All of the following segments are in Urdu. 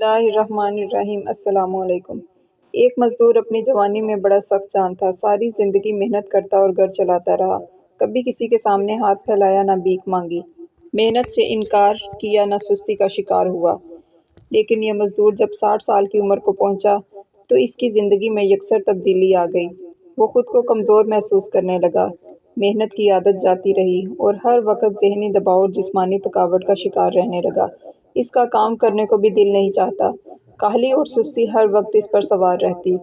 اللہ الرحمن الرحیم۔ السلام علیکم۔ ایک مزدور اپنی جوانی میں بڑا سخت جان تھا۔ ساری زندگی محنت کرتا اور گھر چلاتا رہا۔ کبھی کسی کے سامنے ہاتھ پھیلایا نہ بھیک مانگی، محنت سے انکار کیا نہ سستی کا شکار ہوا۔ لیکن یہ مزدور جب 60 سال کی عمر کو پہنچا تو اس کی زندگی میں یکسر تبدیلی آ گئی۔ وہ خود کو کمزور محسوس کرنے لگا، محنت کی عادت جاتی رہی اور ہر وقت ذہنی دباؤ اور جسمانی تھکاوٹ کا شکار رہنے لگا۔ اس کا کام کرنے کو بھی دل نہیں چاہتا، کاہلی اور سستی ہر وقت اس پر سوار رہتی۔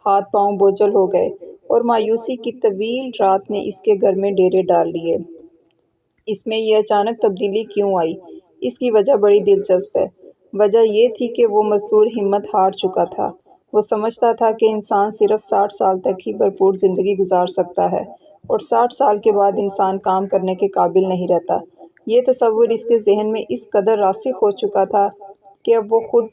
ہاتھ پاؤں بوجھل ہو گئے اور مایوسی کی طویل رات نے اس کے گھر میں ڈیرے ڈال لیے۔ اس میں یہ اچانک تبدیلی کیوں آئی؟ اس کی وجہ بڑی دلچسپ ہے۔ وجہ یہ تھی کہ وہ مزدور ہمت ہار چکا تھا۔ وہ سمجھتا تھا کہ انسان صرف 60 سال تک ہی بھرپور زندگی گزار سکتا ہے اور 60 سال کے بعد انسان کام کرنے کے قابل نہیں رہتا۔ یہ تصور اس کے ذہن میں اس قدر راسخ ہو چکا تھا کہ اب وہ خود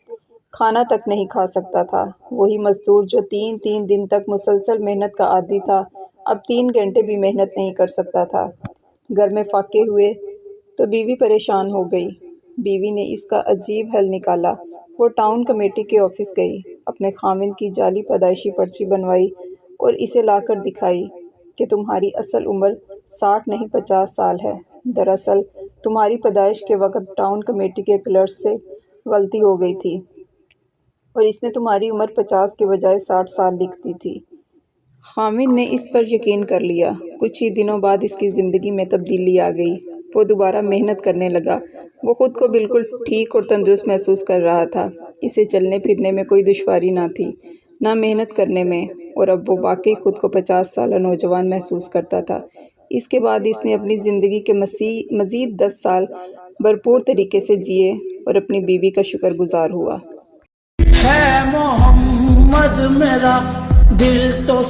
کھانا تک نہیں کھا سکتا تھا۔ وہی مزدور جو 3 دن تک مسلسل محنت کا عادی تھا، اب 3 گھنٹے بھی محنت نہیں کر سکتا تھا۔ گھر میں فاقے ہوئے تو بیوی پریشان ہو گئی۔ بیوی نے اس کا عجیب حل نکالا۔ وہ ٹاؤن کمیٹی کے آفس گئی، اپنے خاوند کی جعلی پیدائشی پرچی بنوائی اور اسے لا کر دکھائی کہ تمہاری اصل عمر 60 نہیں 50 سال ہے۔ دراصل تمہاری پیدائش کے وقت ٹاؤن کمیٹی کے کلرک سے غلطی ہو گئی تھی اور اس نے تمہاری عمر 50 کے بجائے 60 سال لکھ دی تھی۔ خاوند نے اس پر یقین کر لیا۔ کچھ ہی دنوں بعد اس کی زندگی میں تبدیلی آ گئی۔ وہ دوبارہ محنت کرنے لگا۔ وہ خود کو بالکل ٹھیک اور تندرست محسوس کر رہا تھا۔ اسے چلنے پھرنے میں کوئی دشواری نہ تھی، نہ محنت کرنے میں، اور اب وہ واقعی خود کو 50 سالہ نوجوان محسوس کرتا تھا۔ اس کے بعد اس نے اپنی زندگی کے مزید 10 سال بھرپور طریقے سے جیے اور اپنی بیوی کا شکر گزار ہوا۔ ہے محمد میرا دل تو